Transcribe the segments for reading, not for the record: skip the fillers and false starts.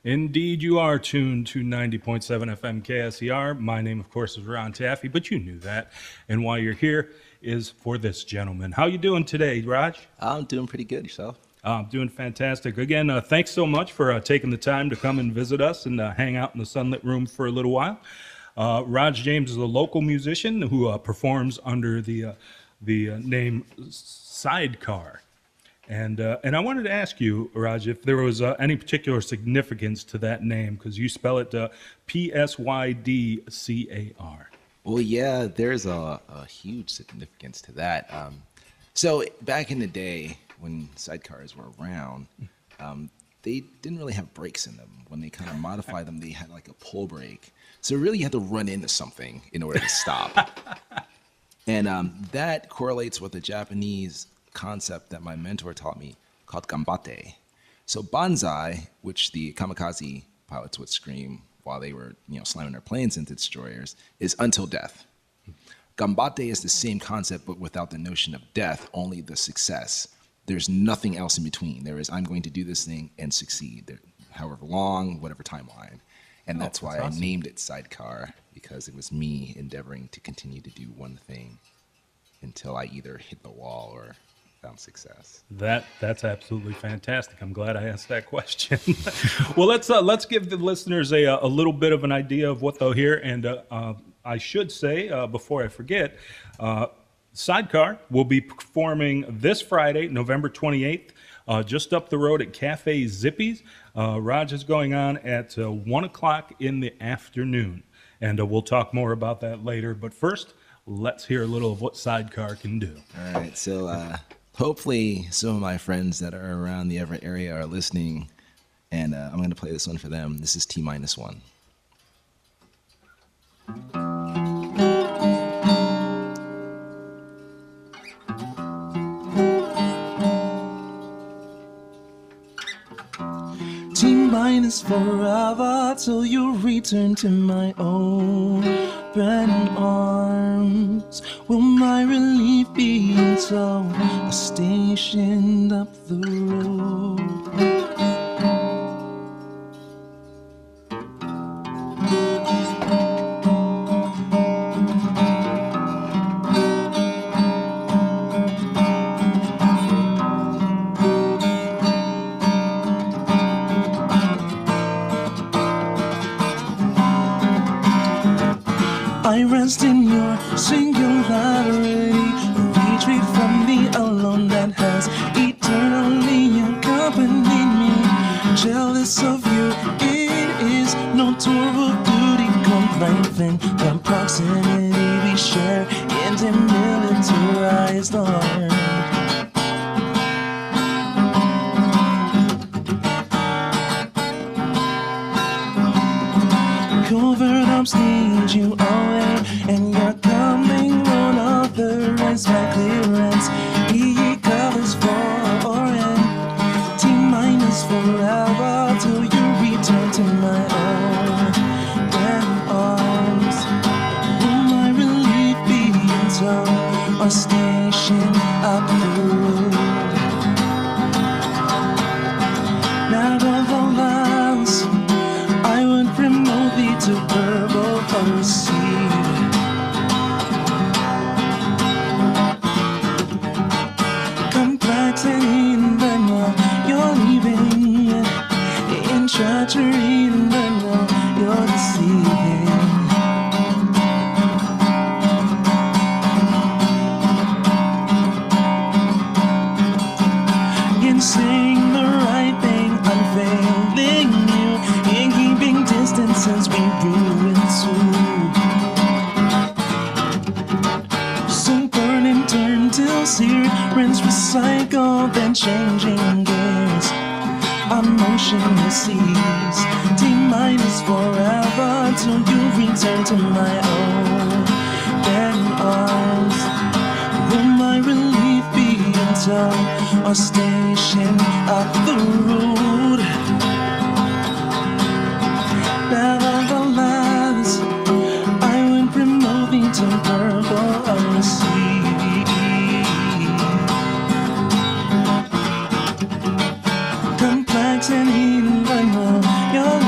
Indeed, you are tuned to 90.7 FM KSER. My name, of course, is Ron Taffy, but you knew that. And why you're here is for this gentleman. How you doing today, Raj? I'm doing pretty good. Yourself? I'm doing fantastic. Again, thanks so much for taking the time to come and visit us and hang out in the Sunlit Room for a little while. Raj James is a local musician who performs under the name Psydcar. And I wanted to ask you, Raj, if there was any particular significance to that name, because you spell it P-S-Y-D-C-A-R. Well, yeah, there's a huge significance to that. So back in the day when sidecars were around, they didn't really have brakes in them. When they kind of modified them, they had like a pull brake. So really you had to run into something in order to stop. And that correlates with a Japanese concept that my mentor taught me called gambate. So banzai, which the kamikaze pilots would scream while they were, slamming their planes into destroyers, is until death. Gambate is the same concept, but without the notion of death, only the success. There's nothing else in between. There is, I'm going to do this thing and succeed, however long, whatever timeline. And that's why awesome. I named it Psydcar, because it was me endeavoring to continue to do one thing until I either hit the wall or found success. That's absolutely fantastic. I'm glad I asked that question. Well, let's give the listeners a little bit of an idea of what they'll hear. And I should say, before I forget, Psydcar will be performing this Friday, November 28th, just up the road at Cafe Zippy's. Raj is going on at 1 o'clock in the afternoon. And we'll talk more about that later. But first, let's hear a little of what Psydcar can do. All right, so hopefully some of my friends that are around the Everett area are listening, and I'm going to play this one for them. This is T-1. T-minus forever till you return to my open arms. Will my relief be until I stationed up the road? I rest in your singularity, retreat from the alone that has eternally accompanied me. Jealous of you, it is no tour of duty, complaint in the proximity we share in demilitarized art. Covert ups need you away, and you're coming unauthorized by clearance. E covers foreign, T-minus forever till you return to my open arms. Will my relief be until our station up the road? Nevertheless, I would promote thee to verbal poesy. Complexity in the world you're leaving, in treachery in the world you're deceiving. In saying the right thing, unveiling you, in keeping distances we grew into. So burn and turn till seared, rinse, recycle, then changing gears. Our motion will cease. T-minus forever till you return to my open arms. Will my relief be until our station up the road? Nevertheless, I would promote thee to verbal sea. Complexity in the world you're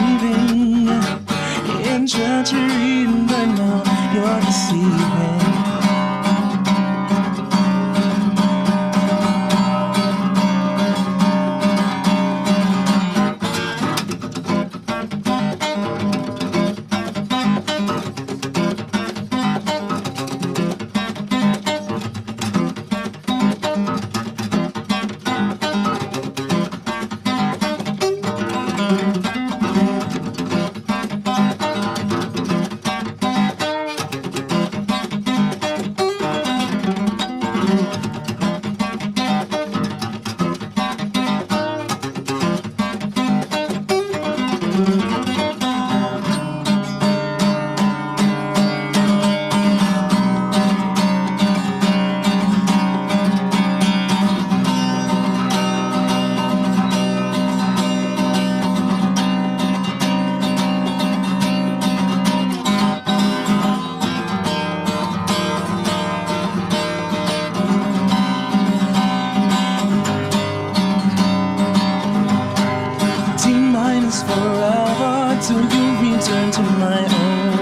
last forever till you return to my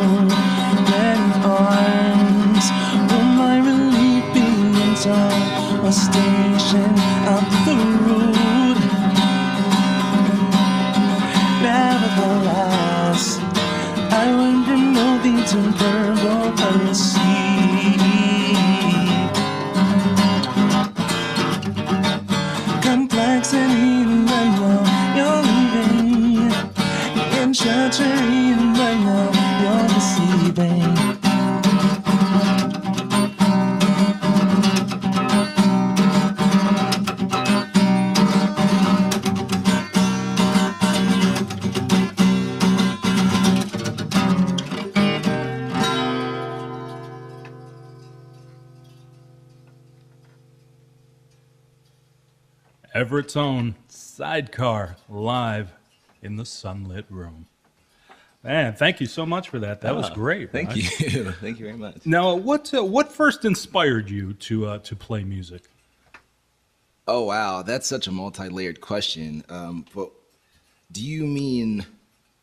open arms. Will my relief be in town or station up the road? Nevertheless, I won't promote thee to verbal policy. Complexity right now you're leaving, and treachery right now you're deceiving. Everett's own Psydcar live in the Sunlit Room. Man, thank you so much for that. That was great. Thank Raj. you. Thank you very much. Now, what first inspired you to play music? Oh, wow. That's such a multi-layered question. But do you mean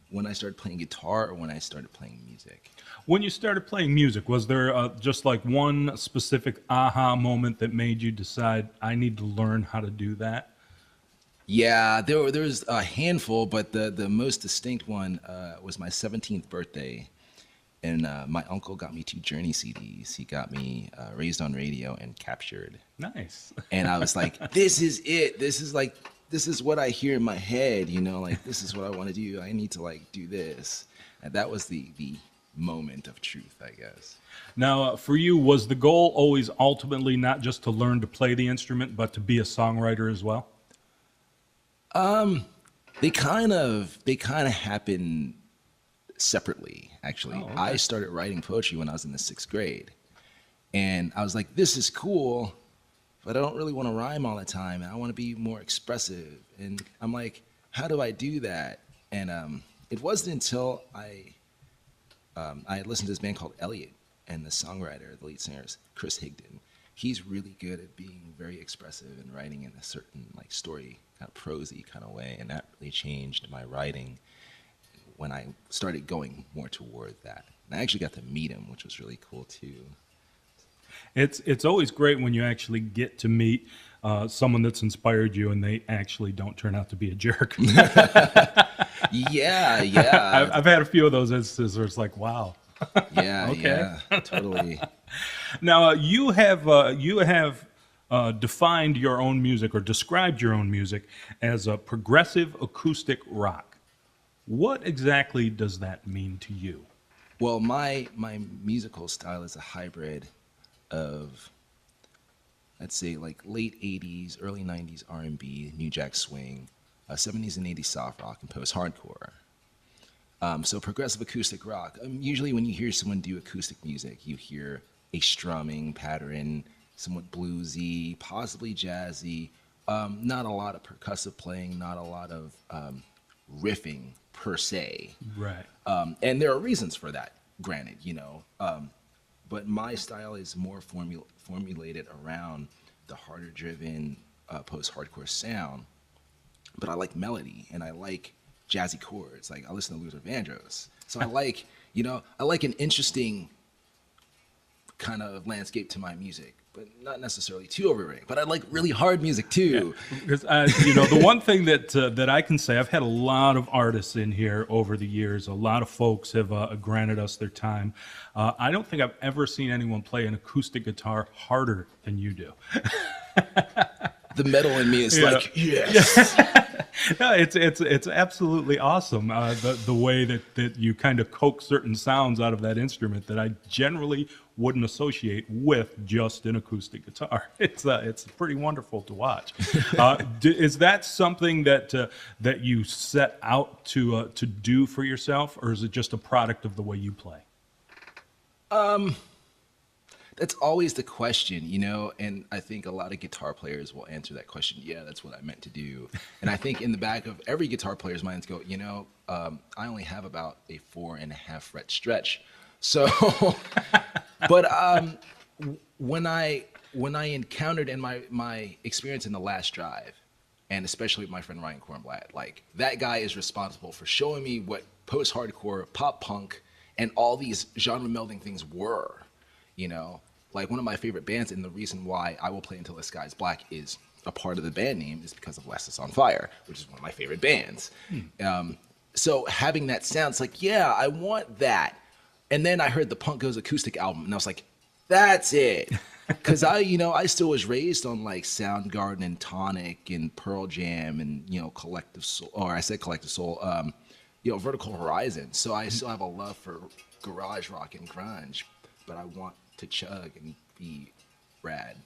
when I started playing guitar or when I started playing music? When you started playing music, was there just like one specific aha moment that made you decide, I need to learn how to do that? Yeah, there's a handful, but the most distinct one was my 17th birthday. And my uncle got me 2 Journey CDs. He got me Raised on Radio and Captured. Nice. And I was like, this is it. This is what I hear in my head, you know, like this is what I want to do. I need to like do this. And that was the moment of truth, I guess. Now, for you, was the goal always ultimately not just to learn to play the instrument, but to be a songwriter as well? They kind of happen separately, actually. Oh, okay. I started writing poetry when I was in the 6th grade. And I was like, this is cool, but I don't really want to rhyme all the time. And I want to be more expressive. And I'm like, how do I do that? And it wasn't until I had listened to this band called Elliot, and the songwriter, the lead singer, is Chris Higdon. He's really good at being very expressive and writing in a certain like story, kind of prosy kind of way. And that really changed my writing when I started going more toward that. And I actually got to meet him, which was really cool too. It's always great when you actually get to meet someone that's inspired you and they actually don't turn out to be a jerk. Yeah. I've had a few of those instances where it's like, wow. Yeah, Okay. yeah, totally. Now, you have defined your own music or described your own music as a progressive acoustic rock. What exactly does that mean to you? Well, my musical style is a hybrid of, I'd say, like late 80s, early 90s R&B, New Jack Swing, 70s and 80s soft rock, and post-hardcore. So progressive acoustic rock. Usually when you hear someone do acoustic music, you hear a strumming pattern, somewhat bluesy, possibly jazzy, not a lot of percussive playing, not a lot of riffing per se. Right. And there are reasons for that, granted, you know. But my style is more formulated around the harder driven post-hardcore sound. But I like melody and I like jazzy chords. Like I listen to Luther Vandross. So I like, I like an interesting kind of landscape to my music, but not necessarily too overbearing. But I like really hard music too. Yeah. Because the one thing that I can say, I've had a lot of artists in here over the years. A lot of folks have granted us their time. I don't think I've ever seen anyone play an acoustic guitar harder than you do. The metal in me is like, yes. No, it's absolutely awesome. The way that you kind of coax certain sounds out of that instrument that I generally wouldn't associate with just an acoustic guitar. It's pretty wonderful to watch. Is that something that you set out to do for yourself, or is it just a product of the way you play? That's always the question, and I think a lot of guitar players will answer that question. Yeah, that's what I meant to do. And I think in the back of every guitar player's minds go, I only have about a 4.5 fret stretch. So, but when I encountered in my experience in the last drive, and especially my friend Ryan Kornblatt. Like, that guy is responsible for showing me what post-hardcore, pop punk, and all these genre melding things were, you know? Like, one of my favorite bands, and the reason why I Will Play Until the Sky's Black is a part of the band name, is because of Last Is on Fire, which is one of my favorite bands. So having that sound, it's like, yeah, I want that. And then I heard the Punk Goes Acoustic album, and I was like, that's it. Because I still was raised on like Soundgarden and Tonic and Pearl Jam and, Collective Soul, or I said Collective Soul, Vertical Horizon. So I still have a love for garage rock and grunge, but I want to chug and be rad.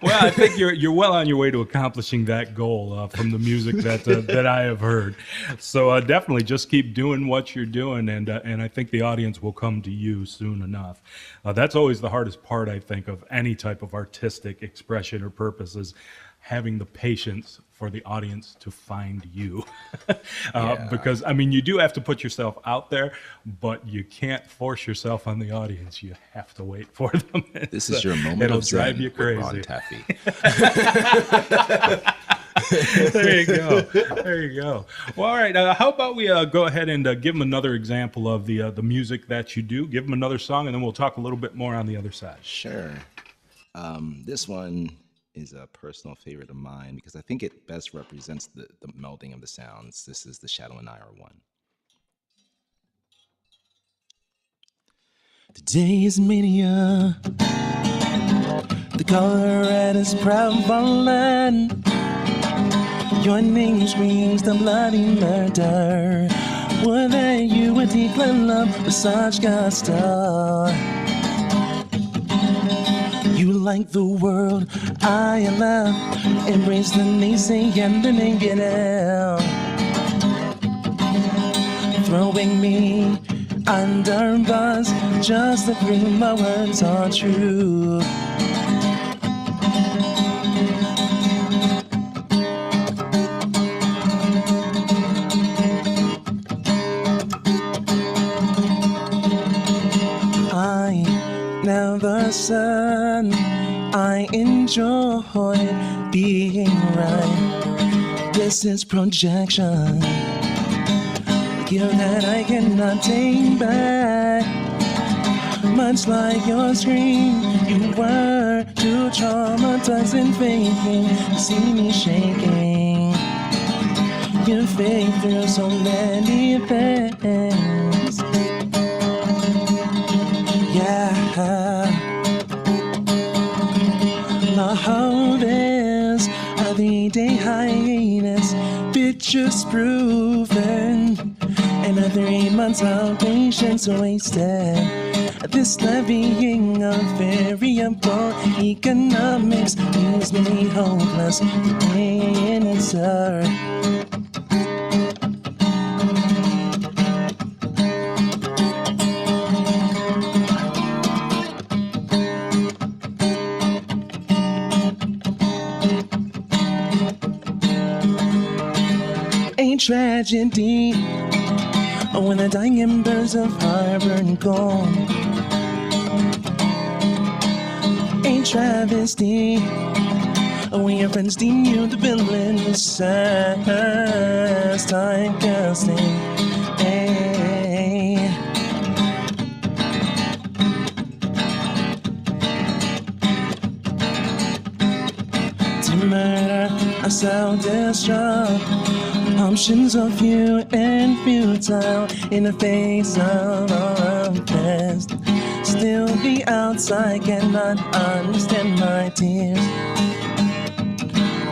Well, I think you're well on your way to accomplishing that goal from the music that I have heard. So definitely just keep doing what you're doing, and I think the audience will come to you soon enough. That's always the hardest part, I think, of any type of artistic expression or purpose, is having the patience for the audience to find you. Because, you do have to put yourself out there, but you can't force yourself on the audience. You have to wait for them. This is your moment It'll of zen drive you with crazy. Ron Taffy. There you go. Well, all right. How about we go ahead and give them another example of the music that you do. Give them another song, and then we'll talk a little bit more on the other side. Sure. This one is a personal favorite of mine because I think it best represents the melding of the sounds. This is The Shadow and I Are One. Today is mania. The color red is prevalent. Your name screams the bloody murder. Whether you would declare love with such gusto. You like the world I love. Embrace the naysay and the negative. Throwing me under bus just to prove my words are true. I never said I enjoy being right. This is projection. Guilt that I cannot take back. Much like your scream, you were too traumatized and faking to see me shaking. You fake through so many things. Yeah. Love is a 3-day hiatus, pictures proven. And a 3 months of patience wasted. This levying of variable economics leaves me hopeless to answer. A tragedy when the dying embers of fire burn cold. A travesty when your friends deem you the villain. Says time casting. Hey. To murder, a self-destruct. Options are few and futile in the face of all of this. Still the outside cannot understand my tears.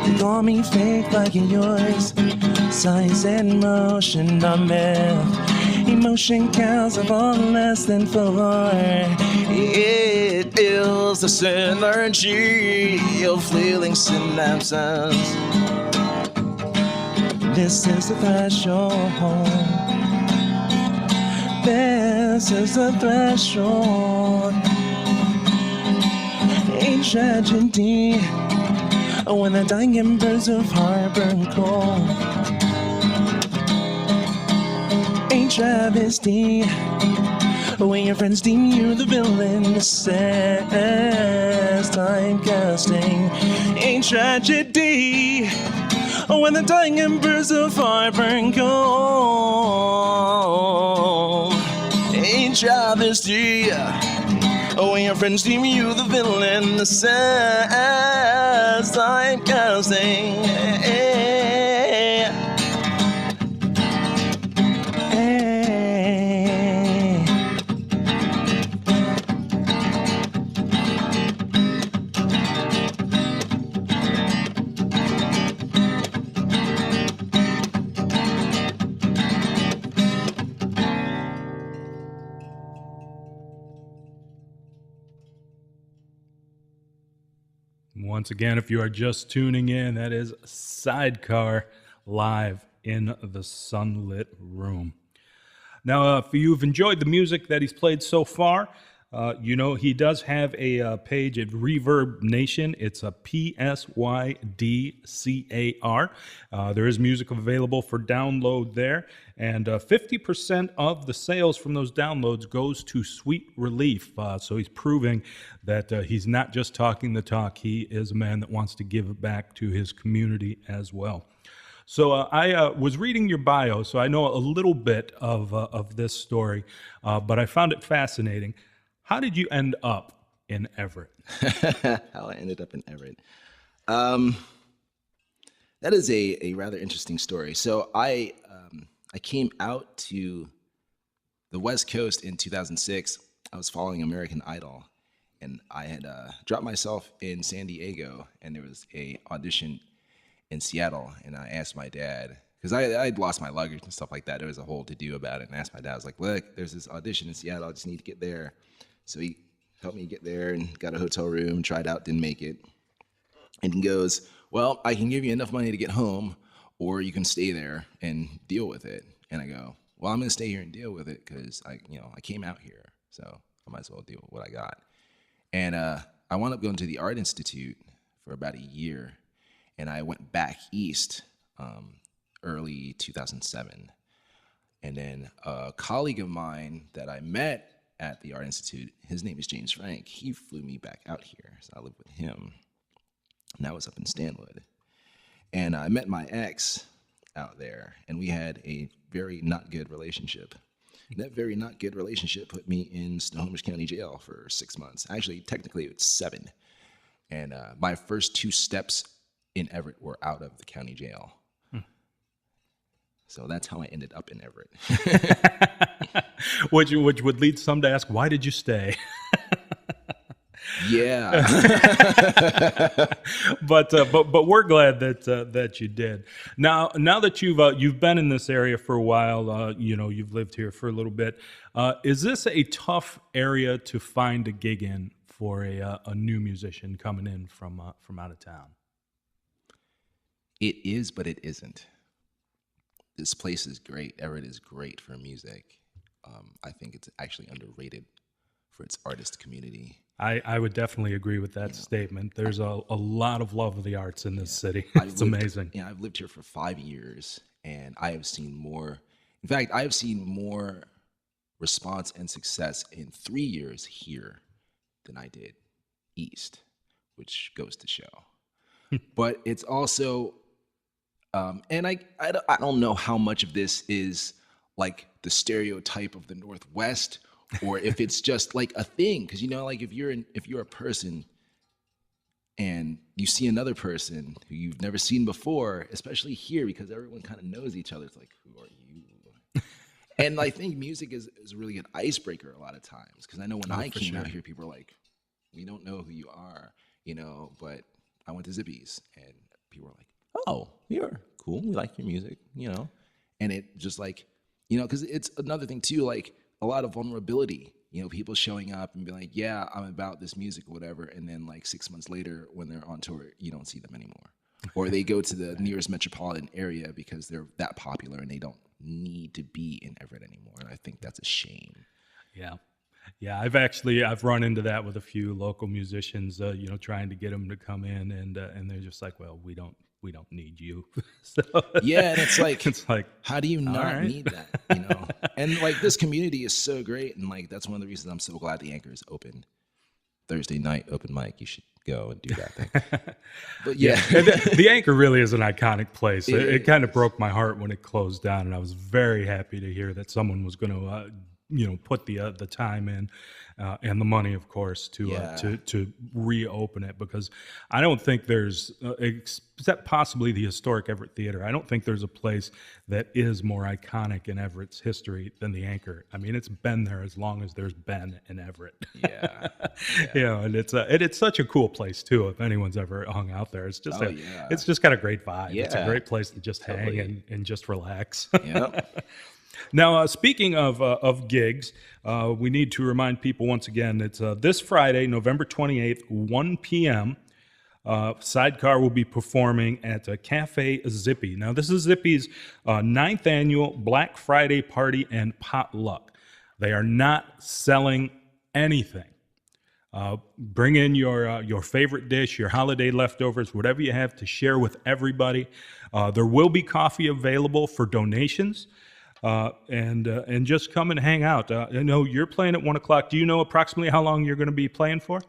They call me fake like yours. Size and motion are myth. Emotion counts of all less than 4. It builds the synergy of flailing synapses. This is the threshold. This is the threshold. A tragedy when the dying embers of heart burn cold. A travesty when your friends deem you the villain. Says time casting. A tragedy when the dying embers of fire burn cold. A travesty, when your friends deem you the villain, the sad typecasting. Once again, if you are just tuning in, that is Psydcar live in the Sunlit Room. Now, if you've enjoyed the music that he's played so far, you know he does have a page at Reverb Nation. It's a PSYDCAR. There is music available for download there, and 50% of the sales from those downloads goes to Sweet Relief. So he's proving that he's not just talking the talk. He is a man that wants to give back to his community as well. So I was reading your bio, so I know a little bit of this story, but I found it fascinating. How did you end up in Everett? How I ended up in Everett. That is a rather interesting story. So I came out to the West Coast in 2006. I was following American Idol, and I had dropped myself in San Diego, and there was a audition in Seattle, and I asked my dad, because I'd lost my luggage and stuff like that. There was a whole to-do about it, and I asked my dad, I was like, look, there's this audition in Seattle. I just need to get there. So he helped me get there and got a hotel room, tried out, didn't make it. And he goes, well, I can give you enough money to get home, or you can stay there and deal with it. And I go, well, I'm going to stay here and deal with it because I came out here, so I might as well deal with what I got. And I wound up going to the Art Institute for about a year, and I went back east early 2007. And then a colleague of mine that I met at the Art Institute, his name is James Frank. He flew me back out here, so I lived with him. And that was up in Stanwood. And I met my ex out there, and we had a very not good relationship. And that very not good relationship put me in Snohomish County Jail for 6 months. Actually, technically, it's 7. And my first 2 steps in Everett were out of the county jail. So that's how I ended up in Everett. Which would lead some to ask, why did you stay? Yeah. But we're glad that you did. Now that you've been in this area for a while, you've lived here for a little bit. Is this a tough area to find a gig in for a new musician coming in from out of town? It is, but it isn't. This place is great. Everett is great for music. I think it's actually underrated for its artist community. I would definitely agree with that statement. There's a lot of love of the arts in this city. It's amazing. Yeah, I've lived here for 5 years, and I have seen more. In fact, I have seen more response and success in 3 years here than I did east, which goes to show. But it's also, and I don't know how much of this is like the stereotype of the Northwest, or if it's just like a thing, because like if you're a person and you see another person who you've never seen before, especially here because everyone kind of knows each other, it's like, who are you? And I think music is a really good icebreaker a lot of times, because I know when I came out here, people were like, we don't know who you are, but I went to Zippy's and people were like, oh, you're cool, we like your music, and it just like, because it's another thing too, like a lot of vulnerability, people showing up and be like, yeah, I'm about this music or whatever, and then like 6 months later when they're on tour, you don't see them anymore. Or they go to the nearest metropolitan area because they're that popular and they don't need to be in Everett anymore. And I think that's a shame. Yeah. I've run into that with a few local musicians, trying to get them to come in, and they're just like, well, we don't need you. So, yeah, and it's like, how do you not right. need that? And like this community is so great, and like that's one of the reasons I'm so glad the Anchor is open. Thursday night open mic, you should go and do that thing. But yeah, And the Anchor really is an iconic place. It kind of is. broke my heart when it closed down, and I was very happy to hear that someone was going to, put the time in and the money, of course, to reopen it, because I don't think there's, except possibly the historic Everett Theater, I don't think there's a place that is more iconic in Everett's history than the Anchor. I mean, it's been there as long as there's been in Everett. Yeah. And it's such a cool place too. If anyone's ever hung out there, it's just it's just got a great vibe. It's a Yeah. great place to just hang Totally. and just relax. Yep. Now, speaking of gigs, we need to remind people once again, it's this Friday, November 28th, 1 p.m. Psydcar will be performing at Cafe Zippy. Now, this is Zippy's 9th annual Black Friday party and potluck. They are not selling anything. Bring in your favorite dish, your holiday leftovers, whatever you have to share with everybody. There will be coffee available for donations. And just come and hang out. I know you're playing at 1 o'clock. Do you know approximately how long you're going to be playing for?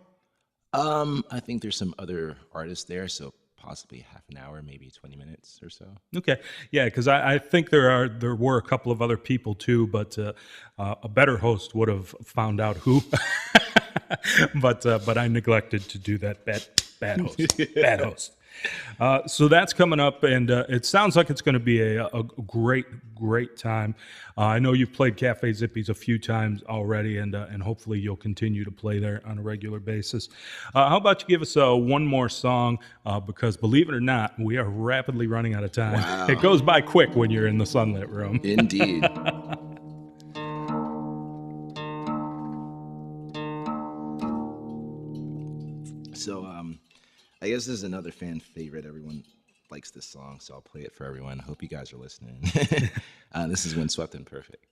I think there's some other artists there, so possibly half an hour, maybe 20 minutes or so. Okay, yeah, because I think there were a couple of other people too, but a better host would have found out who. but I neglected to do that. Bad host. Bad host. So that's coming up, and it sounds like it's going to be a great time. I know you've played Cafe Zippy's a few times already, and hopefully you'll continue to play there on a regular basis. How about you give us one more song, because believe it or not, we are rapidly running out of time. Wow. It goes by quick when you're in the Sunlit Room. Indeed. So, I guess this is another fan favorite. Everyone likes this song, so I'll play it for everyone. Hope you guys are listening. This is Windswept and Perfect.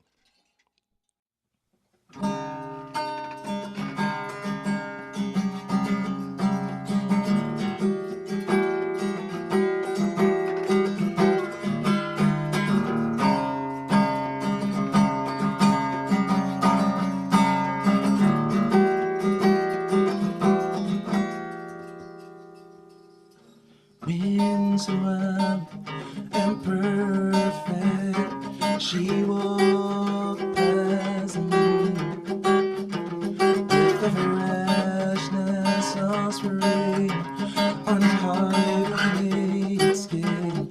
Windswept and perfect, she walked past me with the freshness of spring on highway skin.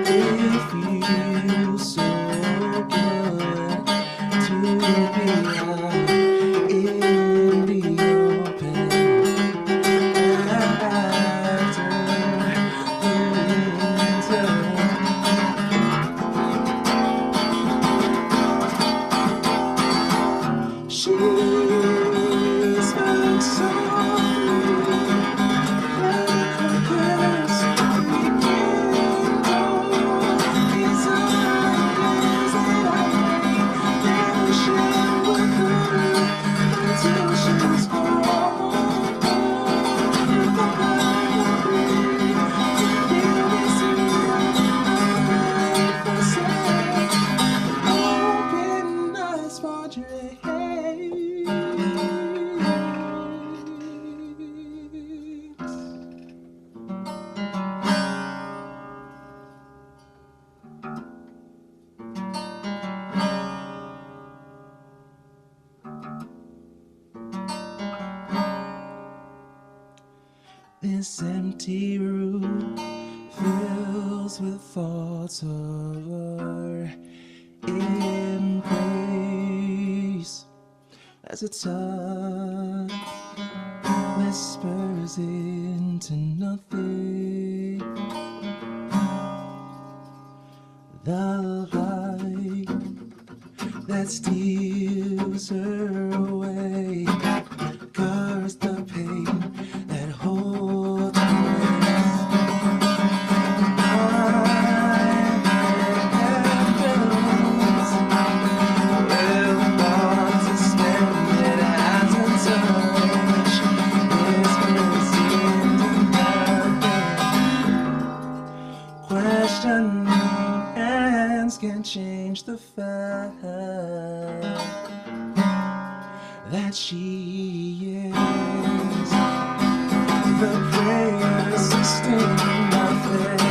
It feels so good to be out in the open. This empty room fills with thoughts of our embrace as a touch whispers into nothing. The light that steals her away covers the pain that holds her. Questions can change the fact that she is. The prayer sustain my faith.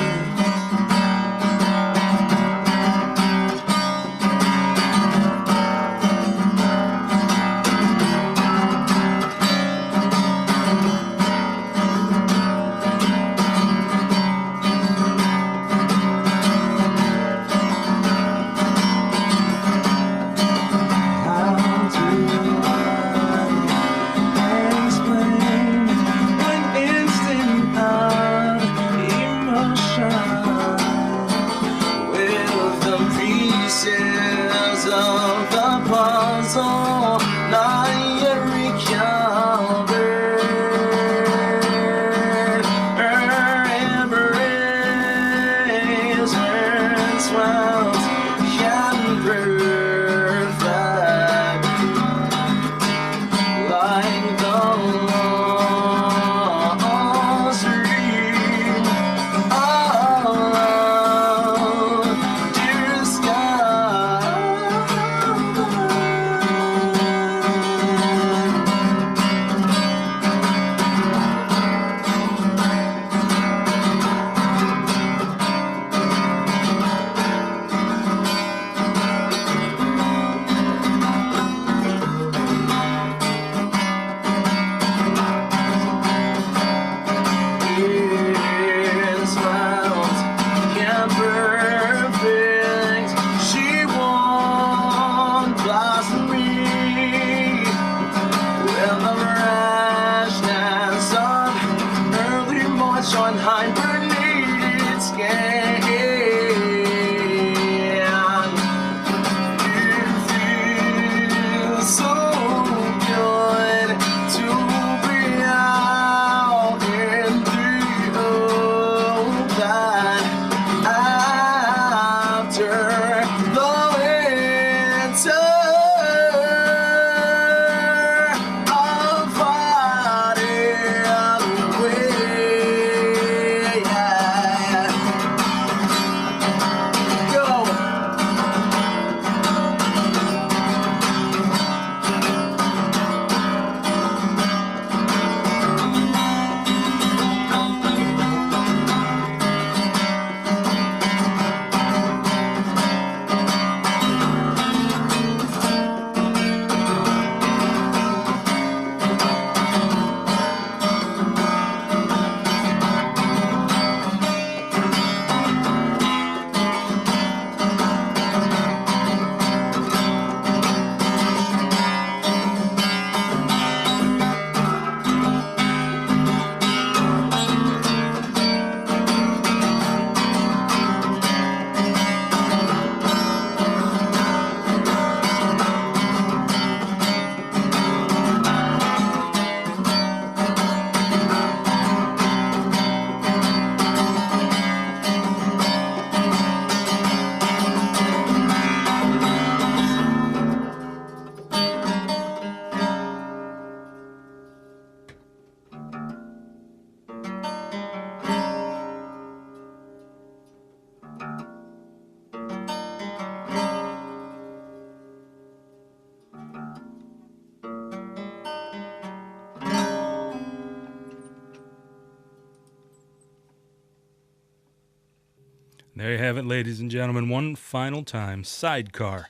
There you have it, ladies and gentlemen. One final time, Psydcar,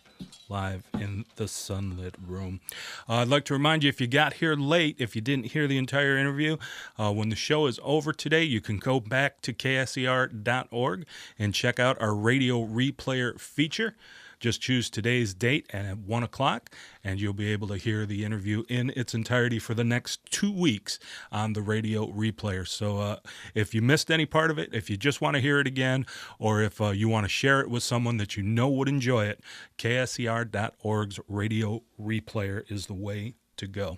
live in the Sunlit Room. I'd like to remind you, if you got here late, if you didn't hear the entire interview, when the show is over today, you can go back to KSER.org and check out our radio replayer feature. Just choose today's date and at 1 o'clock, and you'll be able to hear the interview in its entirety for the next 2 weeks on the radio replayer. So if you missed any part of it, if you just want to hear it again, or if you want to share it with someone that you know would enjoy it, KSER.org's radio replayer is the way to go.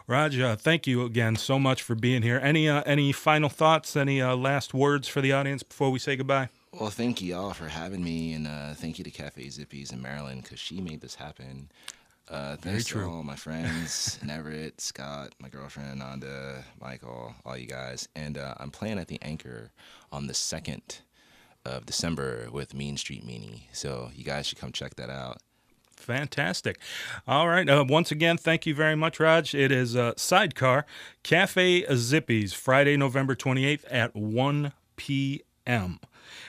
Raj, thank you again so much for being here. Any final thoughts, any last words for the audience before we say goodbye? Well, thank you all for having me, and thank you to Cafe Zippy's in Maryland, because she made this happen. Thanks to all my friends, Everett, Scott, my girlfriend, Ananda, Michael, all you guys. And I'm playing at the Anchor on the 2nd of December with Mean Street Meanie. So you guys should come check that out. Fantastic. All right. Once again, thank you very much, Raj. It is Psydcar, Cafe Zippy's, Friday, November 28th at 1 p.m.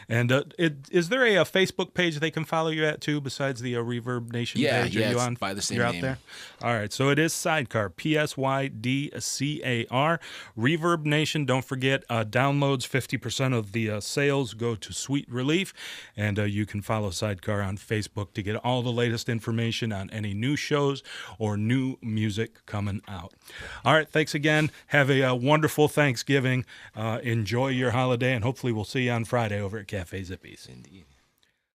And is there a Facebook page they can follow you at, too, besides the Reverb Nation page? Are you it's on? by the same You're name. out there? All right. So it is Psydcar, Psydcar. Reverb Nation, don't forget, downloads, 50% of the sales go to Sweet Relief. And you can follow Psydcar on Facebook to get all the latest information on any new shows or new music coming out. All right. Thanks again. Have a wonderful Thanksgiving. Enjoy your holiday, and hopefully we'll see you on Friday over at Cafe Zippy's. Indeed.